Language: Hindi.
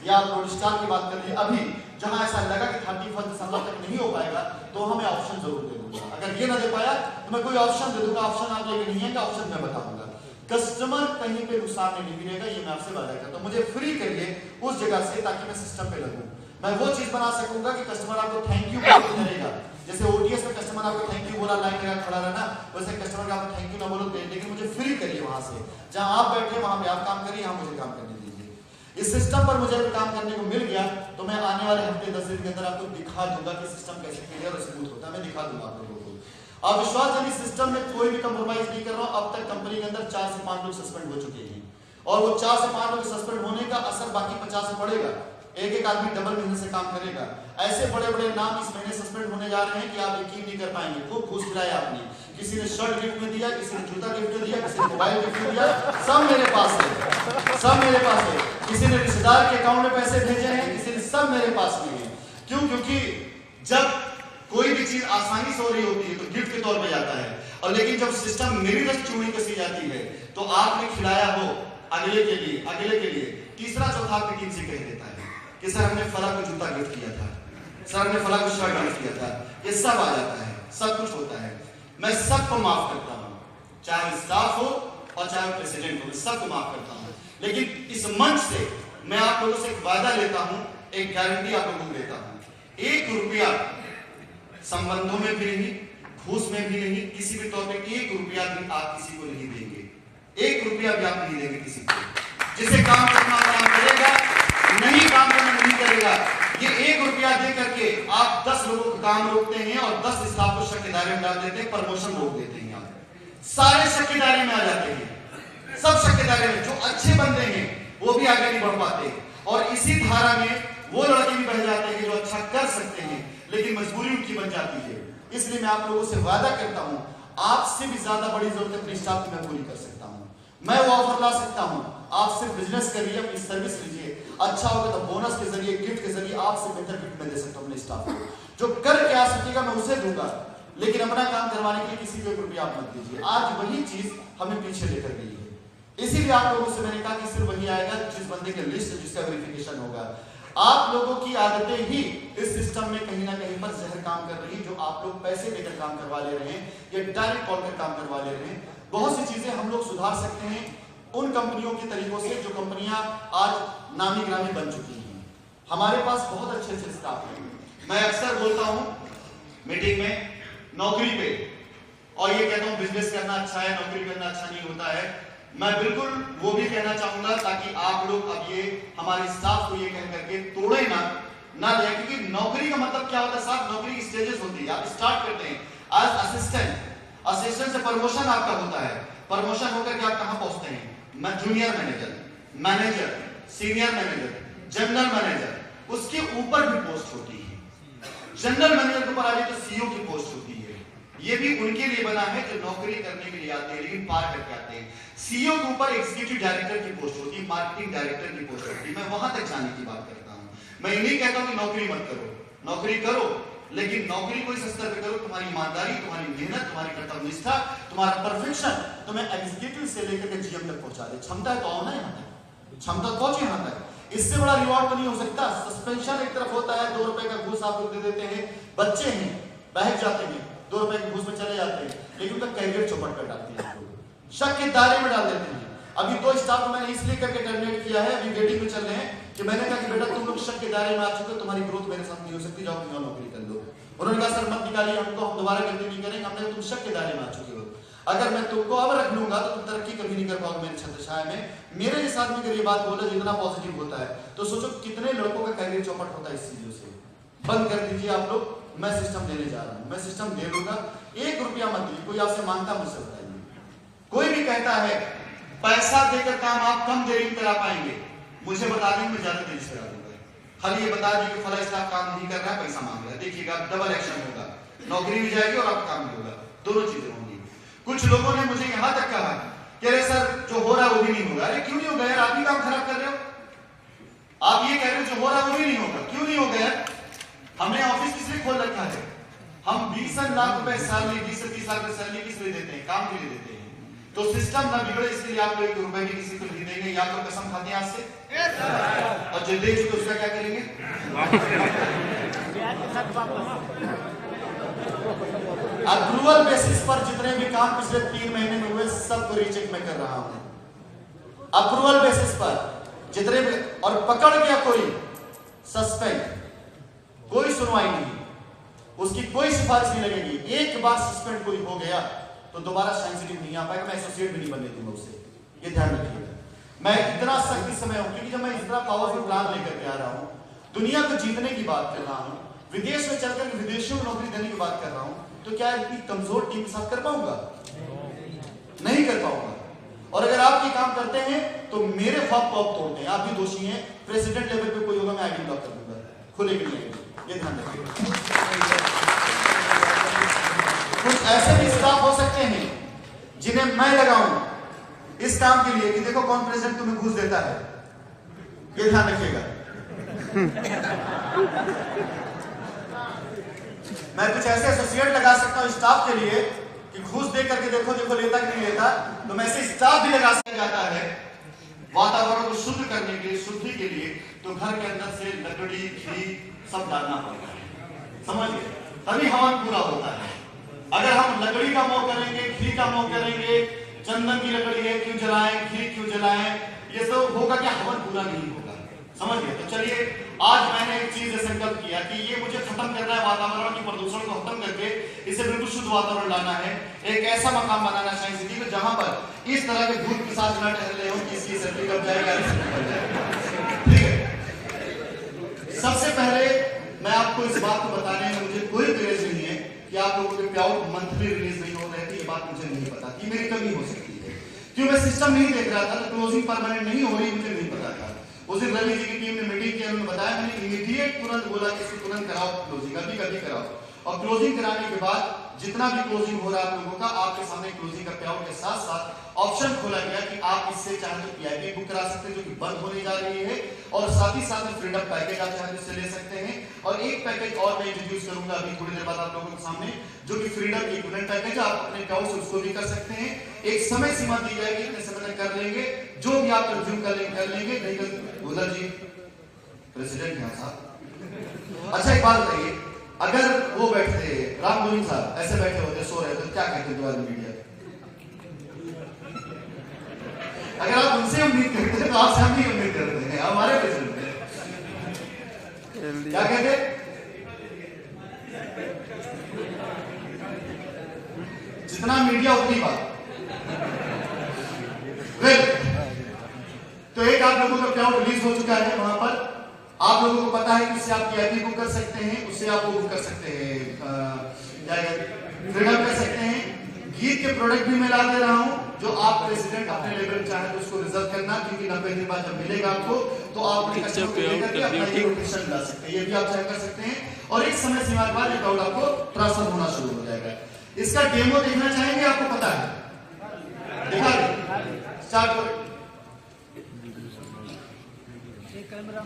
या आप रोडस्टार की बात कर लीजिए, अभी जहां ऐसा लगा कि 31 दिसंबर तक नहीं हो पाएगा तो हमें ऑप्शन जरूर दे दूंगा। अगर ये ना दे पाया तो मैं कोई ऑप्शन दे दूंगा, ऑप्शन आप लेके नहीं है कि ऑप्शन मैं बताऊंगा। कस्टमर कहीं पे नुकसान नहीं गिरेगा, ये मैं आपसे वादा करता हूं। मुझे फ्री करिए उस जगह से ताकि मैं सिस्टम पे लगूं, मैं वो चीज बना सकूंगा कि कस्टमर आपको थैंक यू करेगा। जैसे ओटीएस में कस्टमर आपको थैंक यू बोला, लाइन लगा खड़ा रहना, वैसे कस्टमर का आपको थैंक यू ना बोलो, लेकिन मुझे फ्री करिए वहां से, जहां आप बैठे वहां पे आप काम करिए, यहां मुझे काम करने दीजिए। इस सिस्टम पर मुझे काम करने को मिल गया तो मैं आने वाले हफ्ते 10 दिन के अंदर आपको दिखा दूंगा कि सिस्टम कैसे क्लियर और स्मूथ होता है, मैं दिखा दूंगा आप लोगों को। आप विश्वास करिए सिस्टम में कोई भी कंप्रोमाइज नहीं कर रहा हूं। अब तक कंपनी के अंदर 4 से 5 लोग सस्पेंड हो चुके हैं और वो 4 से 5 लोग सस्पेंड होने का असर बाकी 50 से पड़ेगा। एक एक आदमी डबल महीने से काम करेगा। ऐसे बड़े बड़े नाम इस महीने सस्पेंड होने जा रहे हैं कि आप यकीन नहीं कर पाएंगे। खूब घूस खिलाया आपने, किसी ने शर्ट गिफ्ट में दिया, किसी ने जूता गिफ्ट में दिया, किसी ने मोबाइल गिफ्ट में दिया, सब मेरे पास है, सब मेरे पास है। किसी ने रिश्तेदार के अकाउंट में पैसे भेजे हैं, किसी ने, सब मेरे पास में है। क्यों? क्योंकि जब कोई भी चीज आसानी से हो रही होती है तो गिफ्ट के तौर पे जाता है, और लेकिन जब सिस्टम मेरी तरफ चूड़ी कसी जाती है तो आपने खिलाया हो अगले के लिए तीसरा चौथा आपकी टीम से कह देता है कि सर हमने फला को जूता गिफ्ट किया था, सर हमने फला को शर्ट गिफ्ट किया था। ये सब आ जाता है, सब कुछ होता है। मैं सबको माफ करता हूं, चाहे स्टाफ हो और चाहे प्रेसिडेंट हो, मैं सबको माफ करता हूं। लेकिन इस मंच से मैं आप लोगों से एक वादा लेता हूं, एक गारंटी आप लोगों को देता हूं, 1 रुपया संबंधों में भी नहीं, घूस में भी नहीं, किसी भी तौर पे 1 रुपया भी आप किसी को नहीं देंगे। 1 रुपया भी आप नहीं देंगे किसी को। जिसे काम करना काम करेगा, नहीं काम करना नहीं करेगा। ये 1 रुपया दे करके आप 10 लोगों का काम रोकते हैं और 10 स्टाफ को शक के दायरे में डाल देते हैं, प्रमोशन रोक देते हैं। आप सारे शक के दायरे में आ जाते हैं, सब शक के दायरे में। जो अच्छे बंदे हैं वो भी आगे नहीं बढ़ पाते और इसी धारा में वो लड़के भी बह जाते हैं जो अच्छा कर सकते हैं लेकिन मजबूरी उनकी बन जाती है। इसलिए मैं आप लोगों से वादा करता हूं, आपसे भी ज्यादा बड़ी जरूरत अपने स्टाफ की मैं पूरी कर सकता हूं। मैं वो ऑफर ला सकता हूं, आप सिर्फ बिजनेस करिए, अपनी सर्विस लीजिए, अच्छा होगा तो बोनस के जरिए, गिफ्ट के जरिए आपसे बेहतर गिफ्ट मैं दे सकता हूं अपने स्टाफ को। जो करके आ सकेगा मैं उसे दूंगा, लेकिन अपना काम करवाने के लिए किसी को 1 रुपया आप मत दीजिए। आज वही चीज हमें पीछे लेकर गई है, इसीलिए आप लोगों से मैंने कहा कि सिर्फ वही आएगा जिस बंदे के लिस्ट जिसका वेरिफिकेशन होगा। आप लोगों की आदतें ही इस सिस्टम में कहीं ना कहीं पर जहर काम कर रही है। जो आप लोग पैसे देकर काम करवा ले रहे हैं या डायरेक्ट कॉल कर काम करवा ले रहे हैं, बहुत सी चीजें हम लोग सुधार सकते हैं उन कंपनियों के तरीकों से जो कंपनियां आज नामी ग्रामी बन चुकी हैं। हमारे पास बहुत अच्छे अच्छे स्टाफ हैं। मैं अक्सर बोलता हूं मीटिंग में नौकरी पे, और ये कहता हूं बिजनेस करना अच्छा है, नौकरी करना अच्छा नहीं होता है। मैं बिल्कुल वो भी कहना चाहूंगा ताकि आप लोग अब ये हमारे स्टाफ को ये कह करके तोड़े ना ले, क्योंकि नौकरी का मतलब क्या होता है साहब, नौकरी की स्टेजेस होती है। आप स्टार्ट करते हैं एज असिस्टेंट, असिस्टेंट से प्रमोशन आपका होता है, प्रमोशन होकर के आप कहां पहुंचते हैं, मैं junior manager, manager, senior manager, general manager, उसके ऊपर भी पोस्ट होती है। जनरल मैनेजर के ऊपर आ जाए तो सीईओ की पोस्ट होती है। ये भी उनके लिए बना है जो नौकरी करने के लिए आते हैं लेकिन पार करके आते हैं। सीईओ के ऊपर एग्जीक्यूटिव डायरेक्टर की पोस्ट होती है, मार्केटिंग डायरेक्टर की पोस्ट होती है। मैं वहां तक जाने की बात करता हूं। मैं ये नहीं कहता हूं कि नौकरी मत करो, नौकरी करो, लेकिन नौकरी को इस स्तर पे करो, तुम्हारी ईमानदारी, तुम्हारी मेहनत, तुम्हारी कर्तव्यनिष्ठा, तुम्हारा परफेक्शन तुम्हें एग्जीक्यूटिव से लेकर के जीएम तक पहुंचा दे। क्षमता तो आओ ना यहाँ तक, क्षमता पहुंचे यहाँ तक। इससे बड़ा रिवॉर्ड तो नहीं हो सकता। सस्पेंशन एक तरफ होता है, 2 रुपए का घूस आप लोग दे देते हैं, बच्चे हैं बहक जाते हैं, 2 रुपए के घूस में चले जाते हैं, लेकिन उनका कैरियर चौपट कर डालती है, शक के दायरे में डाल देते हैं। अभी 2 स्टाफ को मैंने इसलिए करके टर्मिनेट किया है, अभी वेटिंग में चल रहे हैं, कि मैंने कहा कि बेटा तुम लोग शक के दायरे में आ चुके हो, तुम्हारी ग्रोथ मेरे साथ नहीं हो सकती, जाओ कहीं नौकरी कर लो। उन्होंने कहा सर मत निकालिए हमको, हम दोबारा गलती नहीं करेंगे। हमने कहा तुम शक के दायरे में आ चुके हो, अगर मैं तुमको अब रख लूंगा तो तुम तरक्की कभी नहीं कर पाओगे मेरे छत्रछाया में। मेरे इस आदमी के लिए बात बोले जो इतना पॉजिटिव होता है, तो सोचो कितने लड़कों का कैरियर चौपट होता है इस चीजों से। बंद कर दीजिए आप लोग, मैं सिस्टम देने जा रहा हूं, मैं सिस्टम दे दूंगा। 1 रुपया मत दीजिए, कोई आपसे मांगता मुझसे बताइए। कोई भी कहता है पैसा देकर काम आप कम देरी में करा पाएंगे, मुझे बता देंगे, मैं ज्यादा देरी से करा दूंगा। खाली ये बता दीजिए कि फला स्टाफ काम नहीं कर रहा है, पैसा मांग रहा है, देखिएगा डबल एक्शन होगा, नौकरी भी जाएगी और आपका काम भी होगा, दोनों चीजें होंगी। कुछ लोगों ने मुझे यहां तक कहा कि अरे सर जो हो रहा है वो भी नहीं होगा। अरे क्यों नहीं होगा यार, आप ही काम खराब कर रहे हो। आप ये कह रहे हो जो हो रहा है वो भी नहीं होगा, क्यों नहीं होगा यार। हमने ऑफिस किस लिए खोल रखा है, हम 20 लाख रुपए सैलरी, 20 से 30 लाख रुपए सैलरी किस लिए देते हैं, काम के लिए देते हैं। तो सिस्टम ना बिगड़े इसके लिए आप लोग 1 रुपए भी किसी को नहीं देंगे, या तो कसम खाते हैं आज से। और जब दे चुके उसका क्या करेंगे? अप्रूवल बेसिस पर जितने भी काम पिछले 3 महीने में हुए सबको रीचेक में कर रहा हूं। अप्रूवल बेसिस पर जितने भी, और पकड़ गया कोई सस्पेंड, कोई सुनवाई नहीं, उसकी कोई सिफारिश नहीं लगेगी। एक बार सस्पेंड कोई हो गया तो दोबारा सेंसिटिव नहीं आ पाएगा, मैं एसोसिएट भी नहीं बनने दूंगा उससे, ये ध्यान रखिएगा। मैं इतना सख्ती समय हूं क्योंकि जब मैं इतना पावरफुल प्लान लेकर के आ रहा हूं, दुनिया को जीतने की बात कर रहा हूं, विदेश में चलकर विदेशियों में नौकरी देने की बात कर रहा हूं, तो क्या इतनी कमजोर टीम के साथ कर पाऊंगा? नहीं कर पाऊंगा। और अगर आप ये काम करते हैं तो मेरे ख्वाब को आप तोड़ते हैं, आप भी दोषी हैं। प्रेसिडेंट लेवल पे कोई होगा मैं आईडी ब्लॉक कर दूंगा, खुले के लिए, ये ध्यान रखिएगा। कुछ ऐसे भी स्टाफ हो सकते हैं जिन्हें मैं लगाऊं इस काम के लिए कि देखो कौन प्रेसिडेंट तुम्हें घूस देता है, ये ध्यान रखिएगा। मैं कुछ ऐसे एसोसिएट लगा सकता हूं स्टाफ के लिए कि घूस दे करके देखो लेता कि नहीं लेता, तो मैं ऐसे स्टाफ भी लगा सकता जाता है वातावरण को शुद्ध करने के लिए, शुद्धि के लिए, तो घर के अंदर से लकड़ी घी सब डालना पड़ता है, समझिए, तभी हवन पूरा होता है। अगर हम लकड़ी का मोह करेंगे, घी का मोह करेंगे, चंदन की लकड़ी है क्यों जलाएं, घी क्यों जलाएं, ये सब होगा क्या, हवन पूरा नहीं होगा, समझ गए। तो चलिए आज मैंने एक चीज संकल्प किया कि ये मुझे खत्म करना है, वातावरण की प्रदूषण को खत्म करके इसे बिल्कुल शुद्ध वातावरण लाना है। एक ऐसा मकाम बनाना साइंस सिटी में जहां पर इस तरह के भूत पिशाच न टहल रहे हो कि इसकी सर्दी कब जाएगा, ठीक है। सबसे पहले मैं आपको इस बात को बताने में मुझे कोई क्रेज नहीं है कि आप लोगों के प्याउट मंथली रिलीज नहीं हो रहे थे, ये बात मुझे नहीं पता कि मेरी कमी हो सकती है, क्यों मैं सिस्टम नहीं देख रहा था, तो क्लोजिंग परमानेंट नहीं हो रही, मुझे नहीं पता था। उस दिन रवि जी की टीम ने मीटिंग की, उन्होंने बताया, मैंने इमीडिएट तुरंत बोला कि इसको तुरंत कराओ क्लोजिंग, अभी कराओ। और क्लोजिंग कराने के बाद जितना भी क्लोजिंग हो रहा है आप लोगों का, आपके सामने क्लोजिंग का पेआउट के साथ साथ ऑप्शन खोला गया कि आप इससे चाहे तो पीआईपी बुक करा सकते हैं जो कि बंद होने जा रही है, और साथ ही साथ में फ्रीडम पैकेज आप चाहे तो इससे ले सकते हैं। और एक पैकेज और मैं इंट्रोड्यूस करूंगा अभी थोड़ी देर बाद आप लोगों के सामने, जो कि फ्रीडम इक्विवेलेंट पैकेज, आप अपने पेआउट से उसको भी कर सकते हैं। एक समय सीमा दी जाएगी, इतने समय तक कर लेंगे, जो भी आप कंज्यूम कर लेंगे, नहीं कर उधर जी प्रेसिडेंट हैं साहब। अच्छा एक बात बताइए, अगर वो बैठते राम गोविंद साहब ऐसे बैठे होते, सो रहे तो क्या कहते दोबारा मीडिया? अगर आप उनसे उम्मीद करते हैं तो आपसे हम भी उम्मीद करते हैं, हमारे प्रेसिडेंट क्या कहते? जितना मीडिया उतनी बात। तो एक आप लोगों का पेआउट रिलीज हो चुका है, वहां पर आप लोगों को पता है कि उससे आप पीआईपी बुक कर सकते हैं, उससे आप वो बुक कर सकते हैं, फ्रीडम कर सकते हैं। गीत के प्रोडक्ट भी मैं ला दे रहा हूं, जो आप प्रेसिडेंट अपने लेवल चाहे तो उसको रिजर्व करना, क्योंकि 90 दिन बाद जब मिलेगा आपको तो आप अपने कस्टमर को लेकर के अपना ये रोटेशन ला सकते हैं, ये भी आप चाहे कर सकते हैं। और एक समय सीमा के बाद ये पेआउट आपको ट्रांसफर होना शुरू हो जाएगा। इसका डेमो देखना चाहेंगे? आपको पता है, दिखा दे, स्टार्ट करो। कैमरा